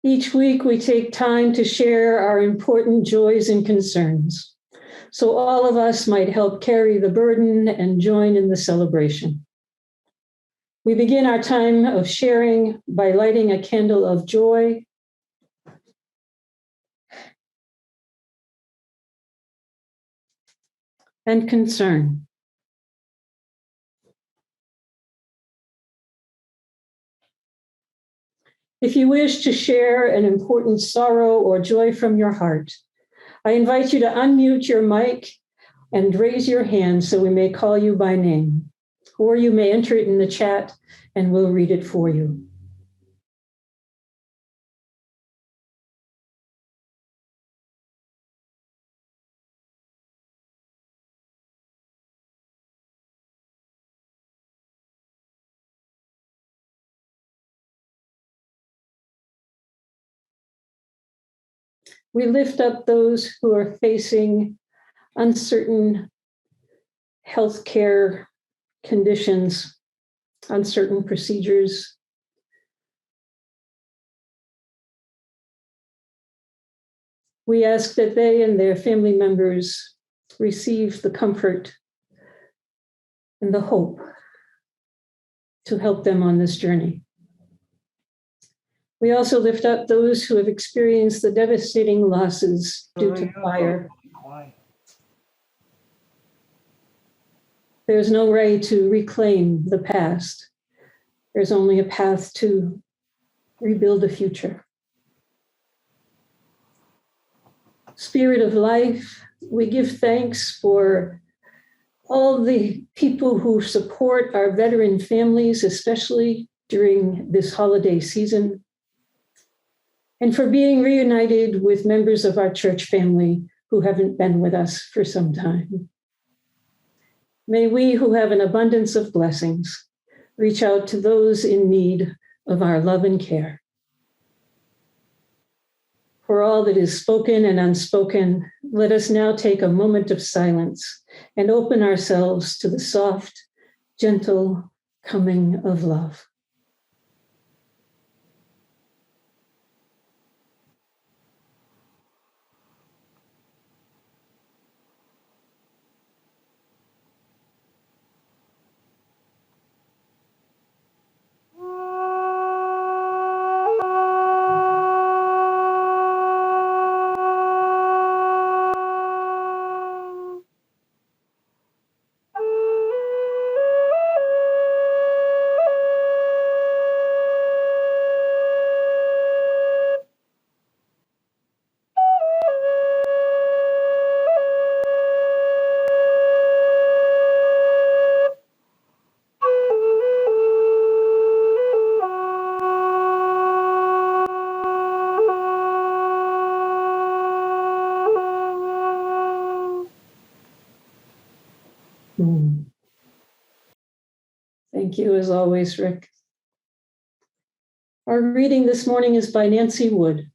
Each week, we take time to share our important joys and concerns, so all of us might help carry the burden and join in the celebration. We begin our time of sharing by lighting a candle of joy and concern. If you wish to share an important sorrow or joy from your heart, I invite you to unmute your mic and raise your hand so we may call you by name, or you may enter it in the chat and we'll read it for you. We lift up those who are facing uncertain healthcare conditions, uncertain procedures. We ask that they and their family members receive the comfort and the hope to help them on this journey. We also lift up those who have experienced the devastating losses due to fire. There's no way to reclaim the past. There's only a path to rebuild a future. Spirit of life, we give thanks for all the people who support our veteran families, especially during this holiday season, and for being reunited with members of our church family who haven't been with us for some time. May we who have an abundance of blessings reach out to those in need of our love and care. For all that is spoken and unspoken, let us now take a moment of silence and open ourselves to the soft, gentle coming of love. Thank you, as always, Rick. Our reading this morning is by Nancy Wood.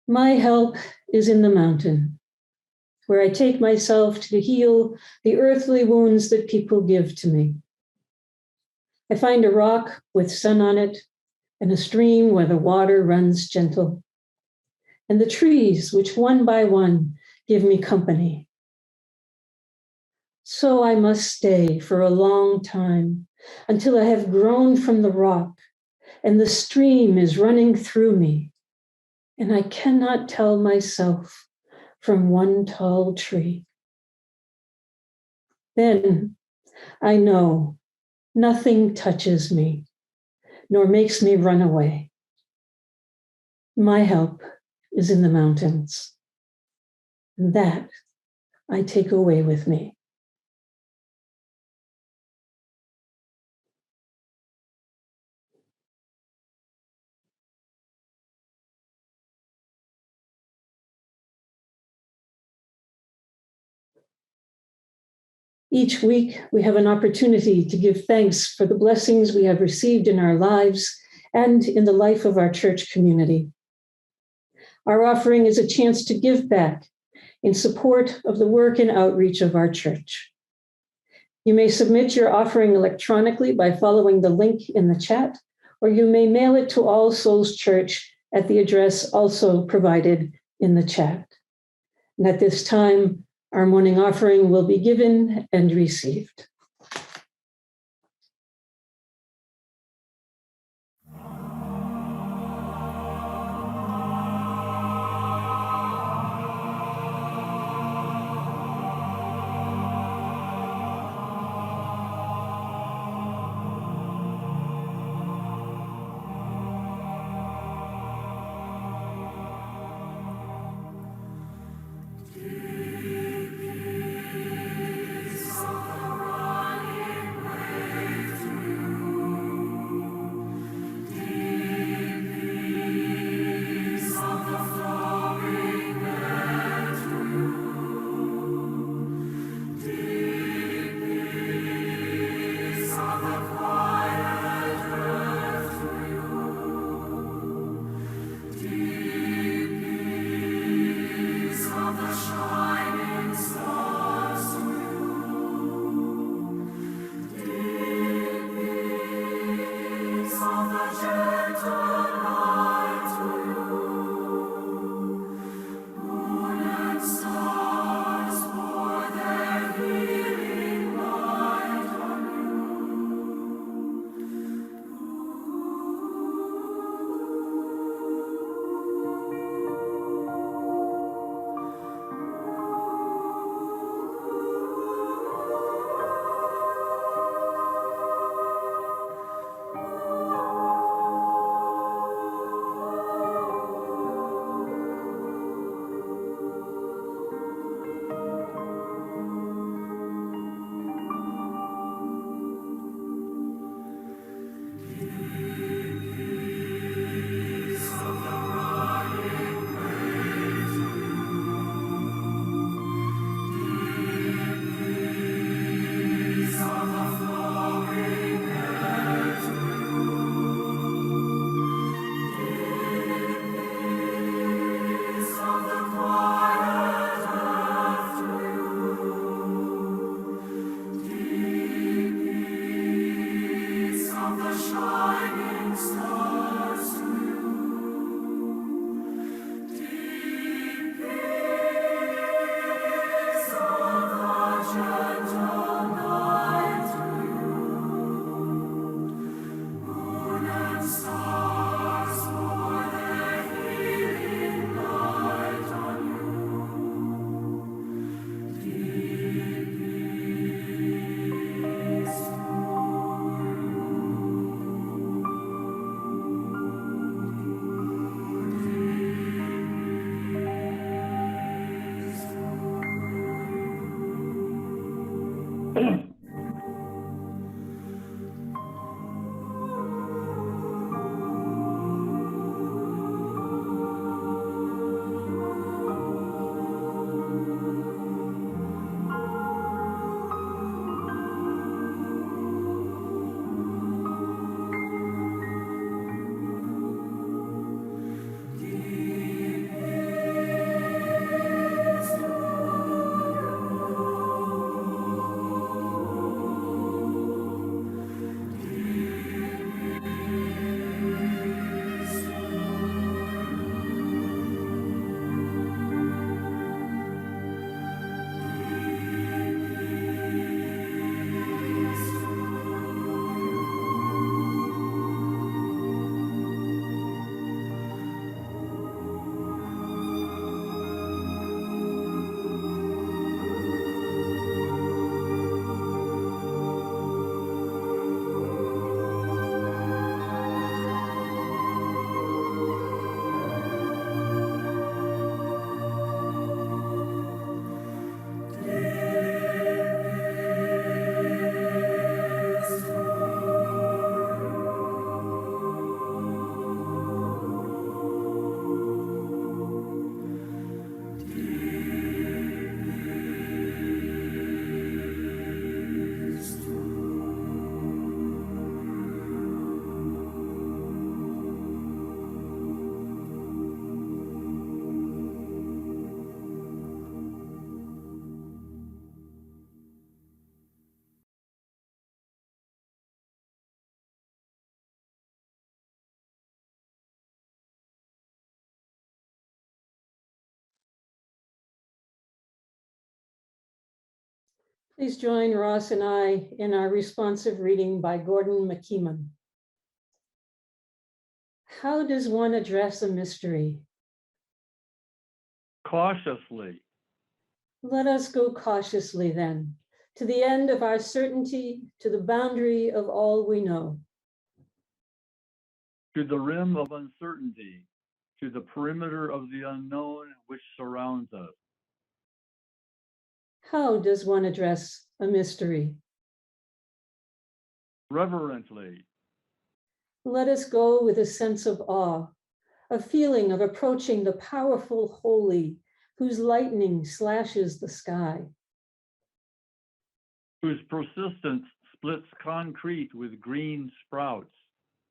My help is in the mountain, where I take myself to heal the earthly wounds that people give to me. I find a rock with sun on it, and a stream where the water runs gentle, and the trees which one by one give me company. So I must stay for a long time until I have grown from the rock and the stream is running through me, and I cannot tell myself from one tall tree. Then I know nothing touches me, nor makes me run away. My help is in the mountains, and that I take away with me. Each week, we have an opportunity to give thanks for the blessings we have received in our lives and in the life of our church community. Our offering is a chance to give back in support of the work and outreach of our church. You may submit your offering electronically by following the link in the chat, or you may mail it to All Souls Church at the address also provided in the chat. And at this time, our morning offering will be given and received. Please join Ross and I in our responsive reading by Gordon McKeeman. How does one address a mystery? Cautiously. Let us go cautiously then, to the end of our certainty, to the boundary of all we know. To the rim of uncertainty, to the perimeter of the unknown which surrounds us. How does one address a mystery? Reverently. Let us go with a sense of awe, a feeling of approaching the powerful holy whose lightning slashes the sky. Whose persistence splits concrete with green sprouts,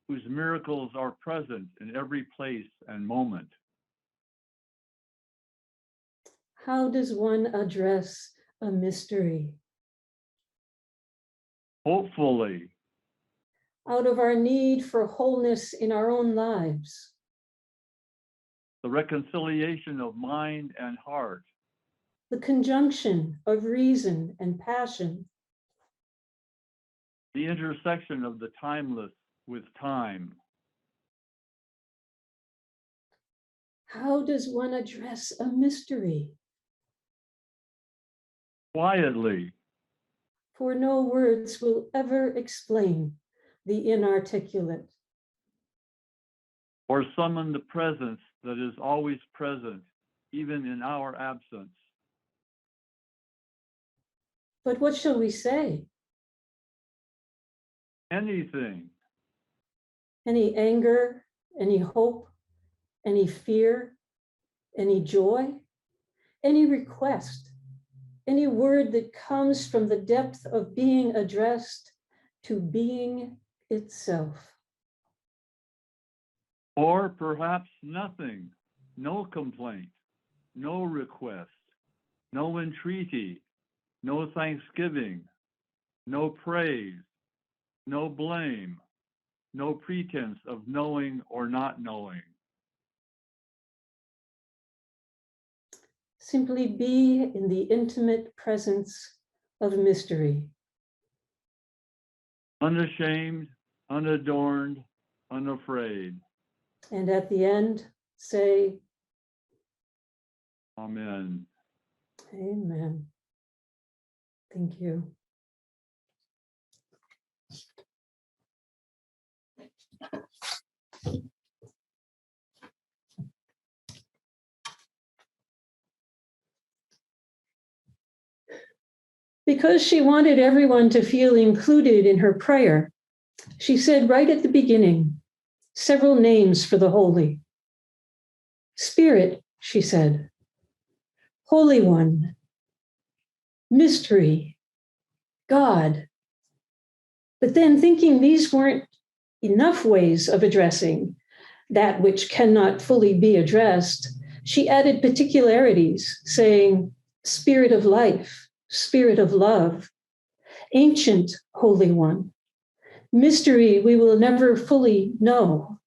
whose miracles are present in every place and moment. How does one address a mystery? Hopefully. Out of our need for wholeness in our own lives. The reconciliation of mind and heart. The conjunction of reason and passion. The intersection of the timeless with time. How does one address a mystery? Quietly. For no words will ever explain the inarticulate. Or summon the presence that is always present, even in our absence. But what shall we say? Anything. Any anger, any hope, any fear, any joy, any request, any word that comes from the depth of being addressed to being itself. Or perhaps nothing, no complaint, no request, no entreaty, no thanksgiving, no praise, no blame, no pretense of knowing or not knowing. Simply be in the intimate presence of mystery. Unashamed, unadorned, unafraid. And at the end, say, Amen. Amen. Thank you. Because she wanted everyone to feel included in her prayer, she said right at the beginning, several names for the holy. Spirit, she said, Holy One, Mystery, God. But then thinking these weren't enough ways of addressing that which cannot fully be addressed, she added particularities, saying, Spirit of life, Spirit of love, Ancient Holy One, mystery we will never fully know,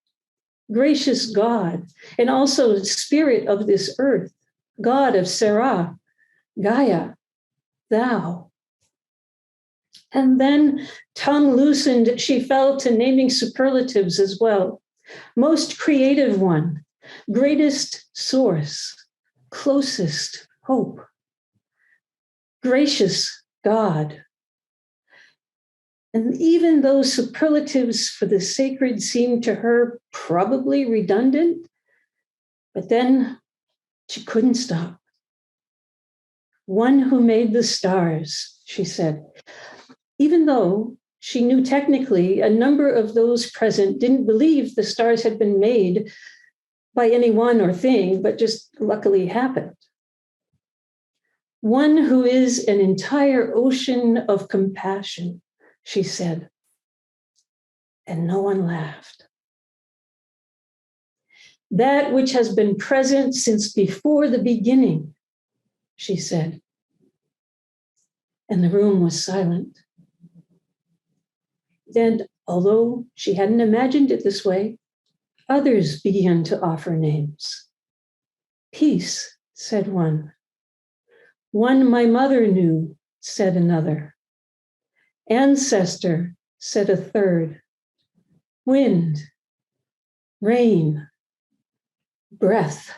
gracious God, and also Spirit of this earth, God of Sarah, Gaia, Thou. And then, tongue loosened, she fell to naming superlatives as well. Most creative one, greatest source, closest hope, gracious God. And even though superlatives for the sacred seemed to her probably redundant, but then she couldn't stop. One who made the stars, she said, even though she knew technically a number of those present didn't believe the stars had been made by anyone or thing, but just luckily happened. One who is an entire ocean of compassion, she said, and no one laughed. That which has been present since before the beginning, she said, and the room was silent. Then, although she hadn't imagined it this way, others began to offer names. Peace, said one. One my mother knew, said another. Ancestor, said a third. Wind, rain, breath,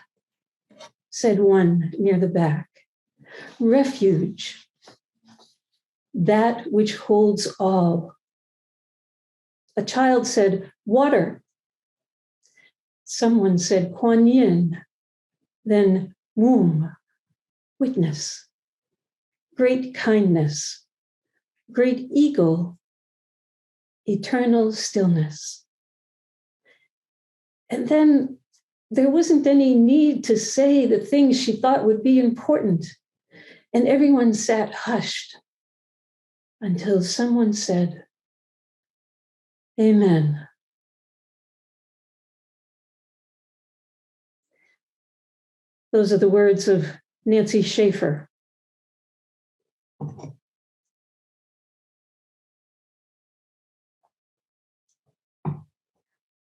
said one near the back. Refuge, that which holds all. A child said, water. Someone said, Kuan Yin. Then womb, witness, great kindness, great eagle, eternal stillness. And then there wasn't any need to say the things she thought would be important. And everyone sat hushed until someone said, Amen. Those are the words of Nancy Schaefer.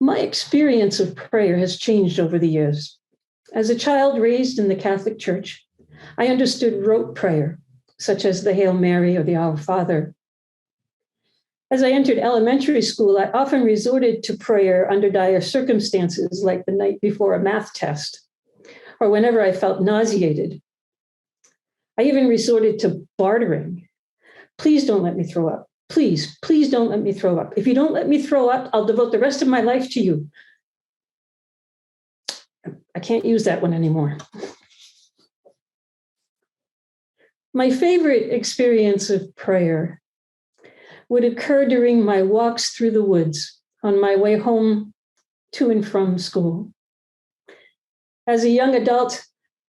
My experience of prayer has changed over the years. As a child raised in the Catholic Church, I understood rote prayer, such as the Hail Mary or the Our Father. As I entered elementary school, I often resorted to prayer under dire circumstances, like the night before a math test, or whenever I felt nauseated. I even resorted to bartering. Please don't let me throw up. Please don't let me throw up. If you don't let me throw up, I'll devote the rest of my life to you. I can't use that one anymore. My favorite experience of prayer would occur during my walks through the woods on my way home to and from school. As a young adult,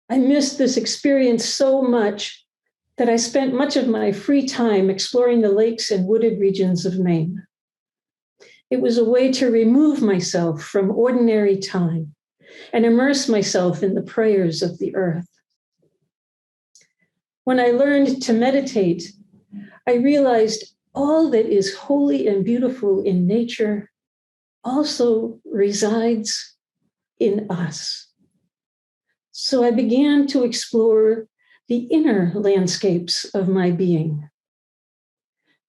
I missed this experience so much that I spent much of my free time exploring the lakes and wooded regions of Maine. It was a way to remove myself from ordinary time and immerse myself in the prayers of the earth. When I learned to meditate, I realized all that is holy and beautiful in nature also resides in us. So I began to explore the inner landscapes of my being.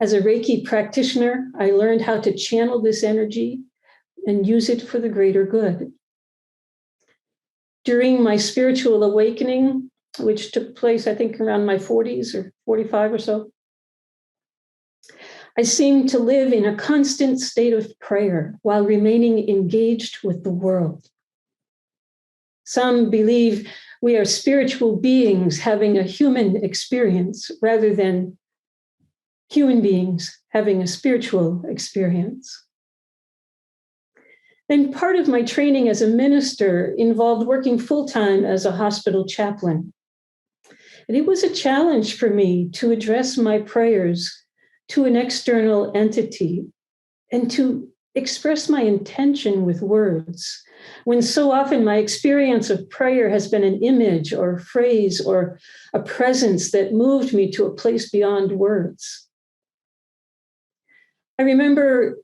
As a Reiki practitioner, I learned how to channel this energy and use it for the greater good. During my spiritual awakening, which took place, I think, around my 40s or 45 or so, I seemed to live in a constant state of prayer while remaining engaged with the world. Some believe we are spiritual beings having a human experience rather than human beings having a spiritual experience. Then part of my training as a minister involved working full-time as a hospital chaplain. And it was a challenge for me to address my prayers to an external entity and to express my intention with words, when so often my experience of prayer has been an image or a phrase or a presence that moved me to a place beyond words. I remember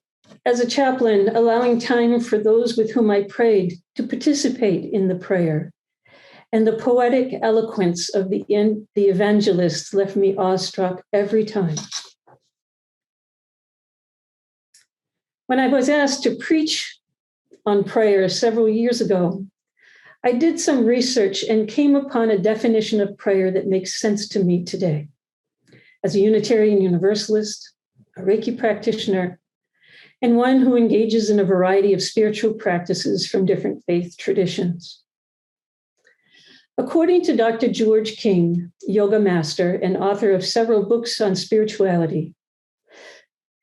as a chaplain allowing time for those with whom I prayed to participate in the prayer. And the poetic eloquence of the evangelist left me awestruck every time. When I was asked to preach on prayer several years ago, I did some research and came upon a definition of prayer that makes sense to me today. As a Unitarian Universalist, a Reiki practitioner, and one who engages in a variety of spiritual practices from different faith traditions. According to Dr. George King, yoga master and author of several books on spirituality,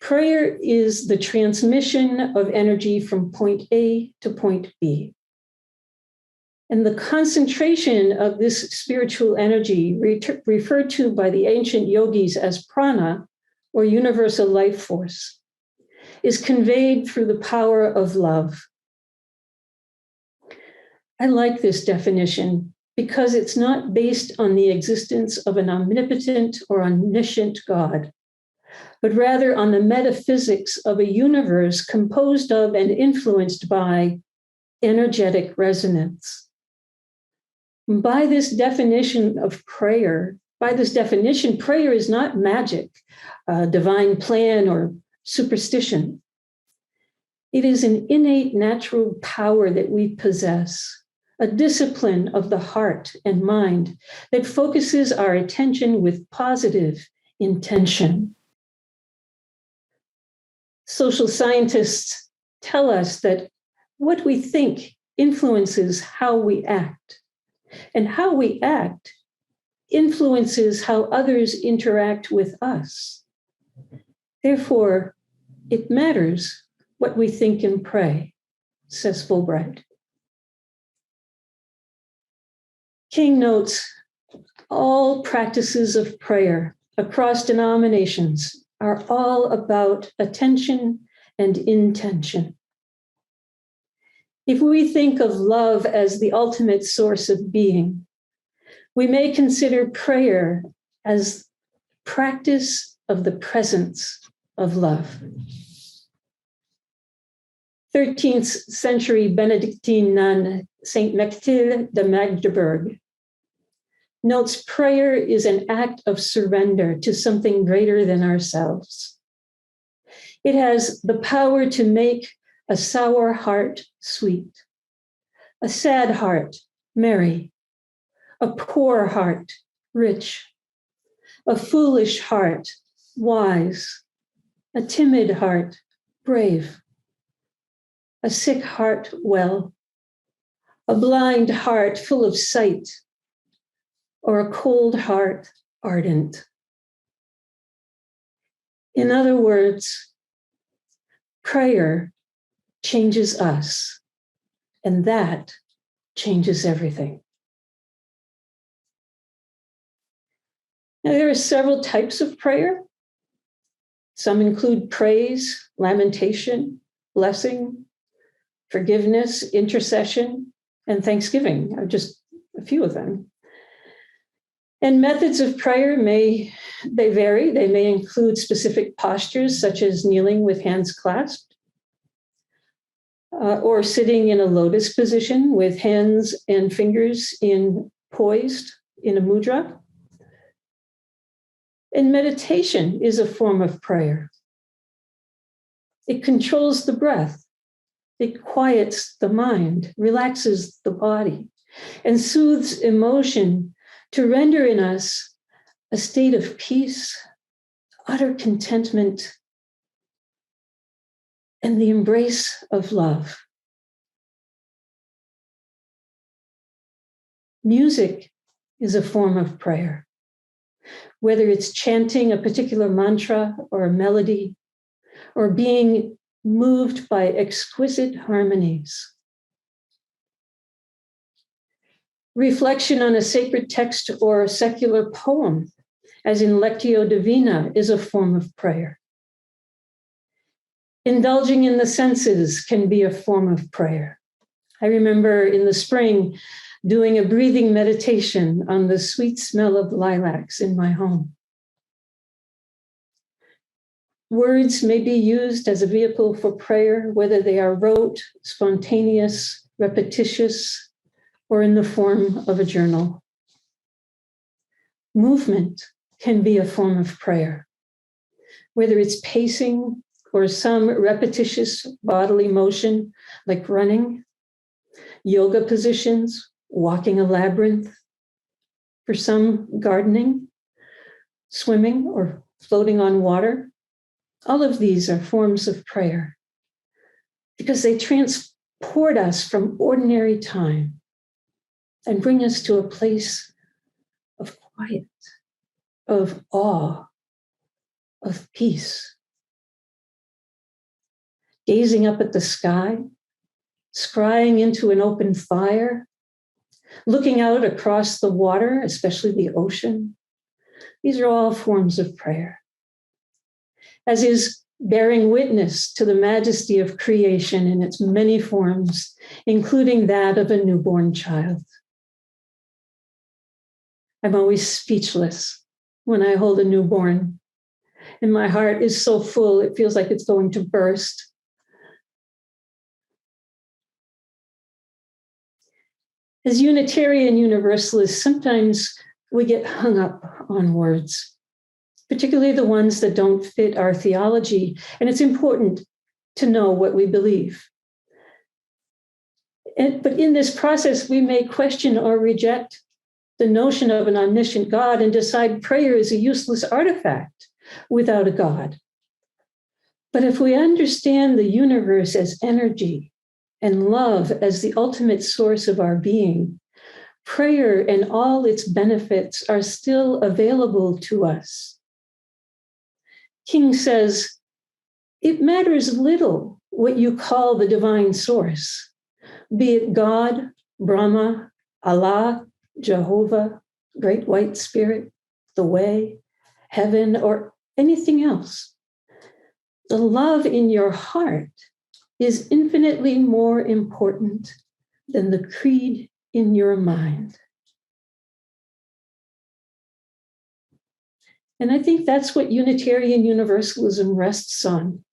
prayer is the transmission of energy from point A to point B. And the concentration of this spiritual energy, referred to by the ancient yogis as prana, or universal life force, is conveyed through the power of love. I like this definition because it's not based on the existence of an omnipotent or omniscient God, but rather on the metaphysics of a universe composed of and influenced by energetic resonance. By this definition of prayer, By this definition, prayer is not magic, divine plan, or superstition. It is an innate natural power that we possess, a discipline of the heart and mind that focuses our attention with positive intention. Social scientists tell us that what we think influences how we act, and how we act influences how others interact with us. Therefore, it matters what we think and pray, says Fulbright. King notes, all practices of prayer across denominations are all about attention and intention. If we think of love as the ultimate source of being, we may consider prayer as practice of the presence of love. 13th century Benedictine nun, Saint Mechtilde de Magdeburg, notes prayer is an act of surrender to something greater than ourselves. It has the power to make a sour heart sweet, a sad heart merry, a poor heart rich, a foolish heart wise, a timid heart brave, a sick heart well, a blind heart full of sight, or a cold heart ardent. In other words, prayer changes us, and that changes everything. Now, there are several types of prayer. Some include praise, lamentation, blessing, forgiveness, intercession, and thanksgiving are just a few of them. And methods of prayer they vary. They may include specific postures, such as kneeling with hands clasped, or sitting in a lotus position with hands and fingers poised in a mudra. And meditation is a form of prayer. It controls the breath. It quiets the mind, relaxes the body, and soothes emotion to render in us a state of peace, utter contentment, and the embrace of love. Music is a form of prayer, whether it's chanting a particular mantra or a melody, or being moved by exquisite harmonies. Reflection on a sacred text or a secular poem, as in Lectio Divina, is a form of prayer. Indulging in the senses can be a form of prayer. I remember in the spring doing a breathing meditation on the sweet smell of lilacs in my home. Words may be used as a vehicle for prayer, whether they are rote, spontaneous, repetitious, or in the form of a journal. Movement can be a form of prayer, whether it's pacing or some repetitious bodily motion like running, yoga positions, walking a labyrinth, for some gardening, swimming, or floating on water. All of these are forms of prayer because they transport us from ordinary time and bring us to a place of quiet, of awe, of peace. Gazing up at the sky, scrying into an open fire, looking out across the water, especially the ocean. These are all forms of prayer. As is bearing witness to the majesty of creation in its many forms, including that of a newborn child. I'm always speechless when I hold a newborn, and my heart is so full, it feels like it's going to burst. As Unitarian Universalists, sometimes we get hung up on words, particularly the ones that don't fit our theology. And it's important to know what we believe. But in this process, we may question or reject the notion of an omniscient God and decide prayer is a useless artifact without a God. But if we understand the universe as energy and love as the ultimate source of our being, prayer and all its benefits are still available to us. King says, it matters little what you call the divine source, be it God, Brahma, Allah, Jehovah, Great White Spirit, the Way, heaven, or anything else. The love in your heart is infinitely more important than the creed in your mind. And I think that's what Unitarian Universalism rests on.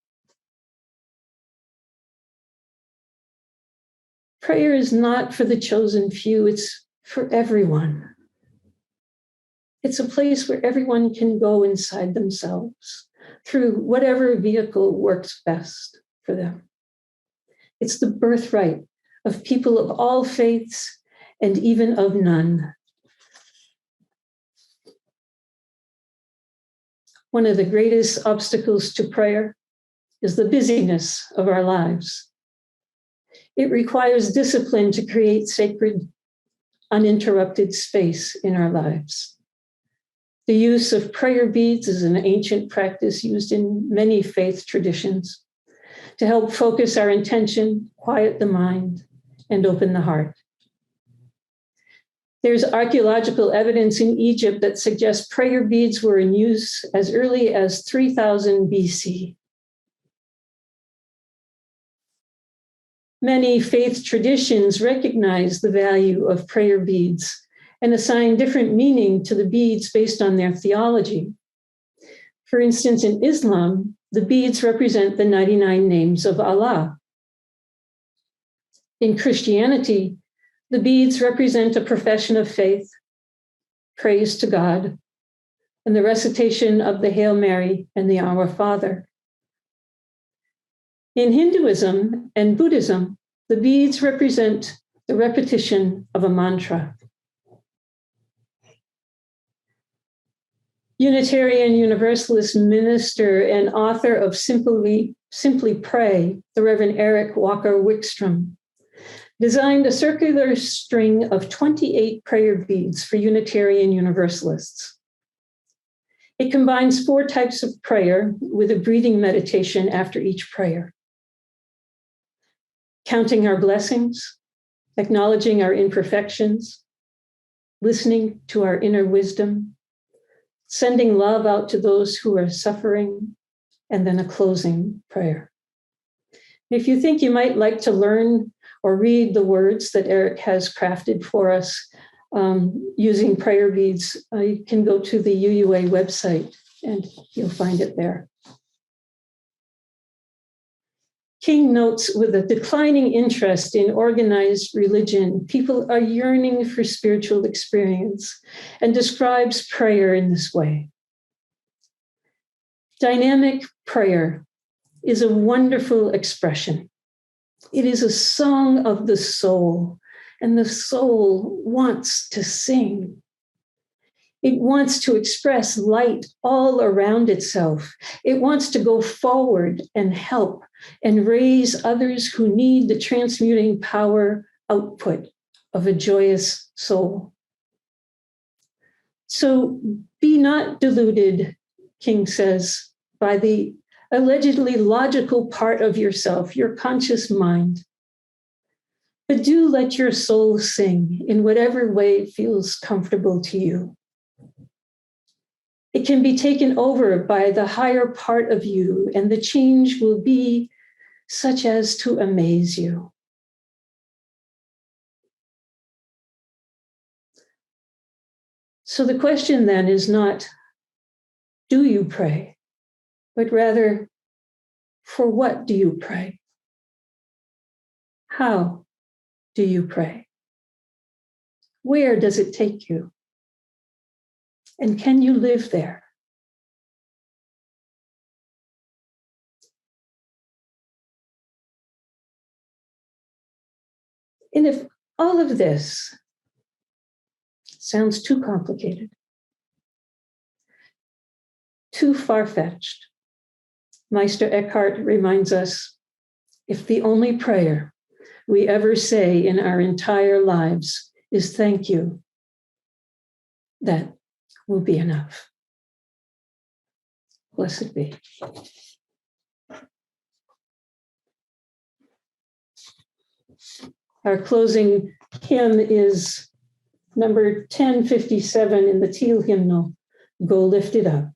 Prayer is not for the chosen few, it's for everyone. It's a place where everyone can go inside themselves through whatever vehicle works best for them. It's the birthright of people of all faiths and even of none. One of the greatest obstacles to prayer is the busyness of our lives. It requires discipline to create sacred, uninterrupted space in our lives. The use of prayer beads is an ancient practice used in many faith traditions to help focus our intention, quiet the mind, and open the heart. There's archaeological evidence in Egypt that suggests prayer beads were in use as early as 3000 BC. Many faith traditions recognize the value of prayer beads and assign different meaning to the beads based on their theology. For instance, in Islam, the beads represent the 99 names of Allah. In Christianity, the beads represent a profession of faith, praise to God, and the recitation of the Hail Mary and the Our Father. In Hinduism and Buddhism, the beads represent the repetition of a mantra. Unitarian Universalist minister and author of Simply Pray, the Reverend Eric Walker Wickstrom, designed a circular string of 28 prayer beads for Unitarian Universalists. It combines 4 types of prayer with a breathing meditation after each prayer. Counting our blessings, acknowledging our imperfections, listening to our inner wisdom, sending love out to those who are suffering, and then a closing prayer. If you think you might like to learn or read the words that Eric has crafted for us using prayer beads, you can go to the UUA website and you'll find it there. King notes, with a declining interest in organized religion, people are yearning for spiritual experience, and describes prayer in this way. Dynamic prayer is a wonderful expression. It is a song of the soul, and the soul wants to sing. It wants to express light all around itself. It wants to go forward and help and raise others who need the transmuting power output of a joyous soul. So be not deluded, King says, by the allegedly logical part of yourself, your conscious mind. But do let your soul sing in whatever way feels comfortable to you. It can be taken over by the higher part of you, and the change will be such as to amaze you. So the question then is not, do you pray? But rather, for what do you pray? How do you pray? Where does it take you? And can you live there? And if all of this sounds too complicated, too far-fetched, Meister Eckhart reminds us, if the only prayer we ever say in our entire lives is thank you, that will be enough. Blessed be. Our closing hymn is number 1057 in the Teal hymnal, Go Lift It Up.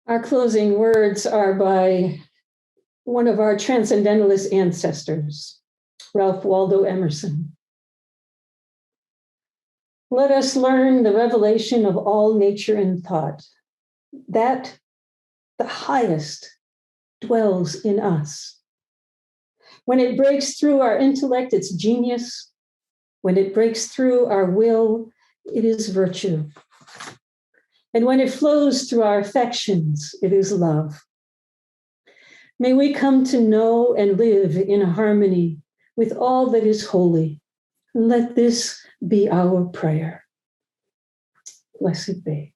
Our closing words are by one of our transcendentalist ancestors, Ralph Waldo Emerson. Let us learn the revelation of all nature and thought, that the highest dwells in us. When it breaks through our intellect, it's genius. When it breaks through our will, it is virtue. And when it flows through our affections, it is love. May we come to know and live in harmony with all that is holy. Let this be our prayer. Blessed be.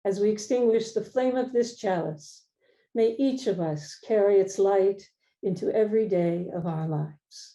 As we extinguish the flame of this chalice, may each of us carry its light into every day of our lives.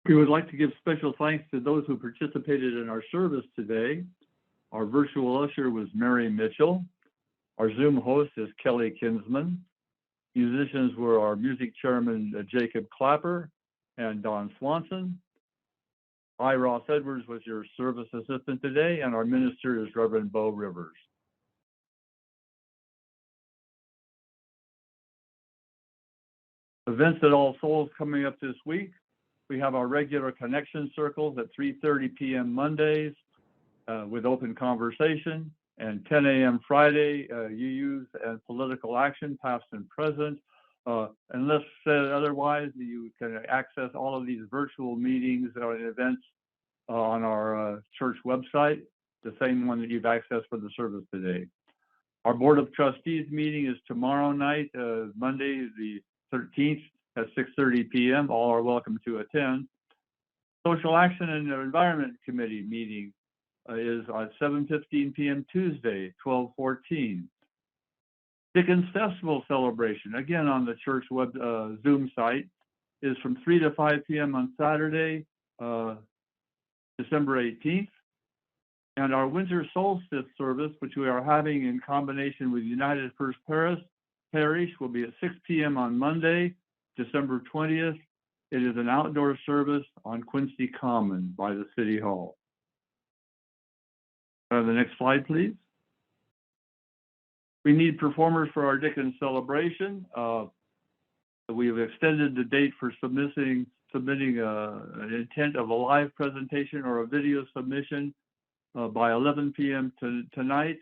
We would like to give special thanks to those who participated in our service today. Our virtual usher was Mary Mitchell. Our Zoom host is Kellie Kinsman. Musicians were our music chairman, Jacob Clapper and Don Swanson. I, Ross Edwards, was your service assistant today, and our minister is Reverend Beau Rivers. Events at All Souls coming up this week. We have our regular connection circles at 3:30 p.m. Mondays with open conversation, and 10 a.m. Friday, UUs and political action, past and present. Unless said otherwise, you can access all of these virtual meetings and events on our church website, the same one that you've accessed for the service today. Our Board of Trustees meeting is tomorrow night, Monday the 13th at 6:30 p.m. All are welcome to attend. Social Action and Environment Committee meeting is at 7:15 p.m. Tuesday, 12/14. Dickens Festival celebration, again on the church web Zoom site, is from 3 to 5 p.m. on Saturday, December 18th. And our winter solstice service, which we are having in combination with United First Parish, will be at 6 p.m. on Monday, December 20th. It is an outdoor service on Quincy Common by the City Hall. The next slide, please. We need performers for our Dickens celebration. We have extended the date for submitting an intent of a live presentation or a video submission by 11 p.m. tonight,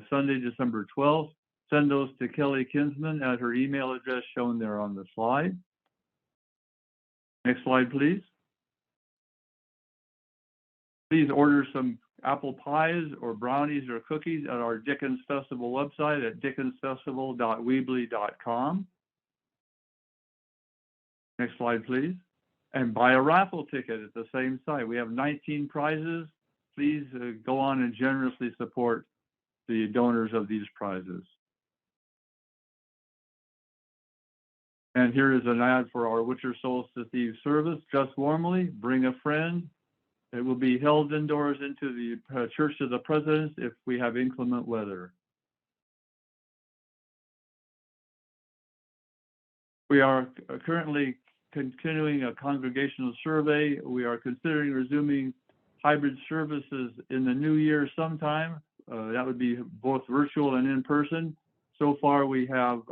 Sunday, December 12th. Send those to Kellie Kinsman at her email address shown there on the slide. Next slide, please. Please order some apple pies or brownies or cookies at our Dickens Festival website at dickensfestival.weebly.com. Next slide, please. And buy a raffle ticket at the same site. We have 19 prizes. Please go on and generously support the donors of these prizes. And here is an ad for our Winter Solstice Eve service. Just warmly, bring a friend. It will be held indoors into the Church of the Presidents if we have inclement weather. We are currently continuing a congregational survey. We are considering resuming hybrid services in the new year sometime. That would be both virtual and in person. So far, we have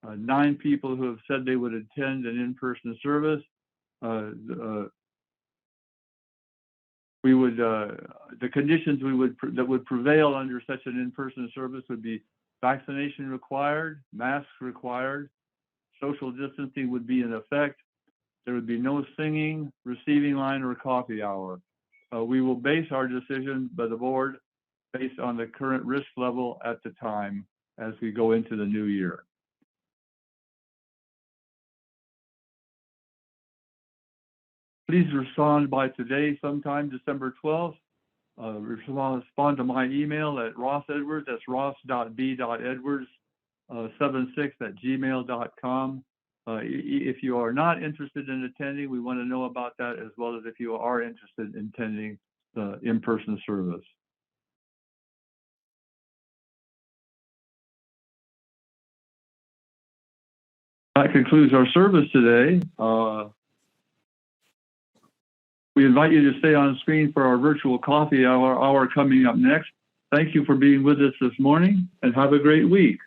9 people who have said they would attend an in-person service. The conditions that would prevail under such an in-person service would be vaccination required, masks required, social distancing would be in effect. There would be no singing, receiving line, or coffee hour. We will base our decision by the board based on the current risk level at the time as we go into the new year. Please respond by today, sometime December 12th. Respond to my email at rossedwards, that's ross.b.edwards76@gmail.com. If you are not interested in attending, we want to know about that, as well as if you are interested in attending the in-person service. That concludes our service today. We invite you to stay on screen for our virtual coffee hour coming up next. Thank you for being with us this morning, and have a great week.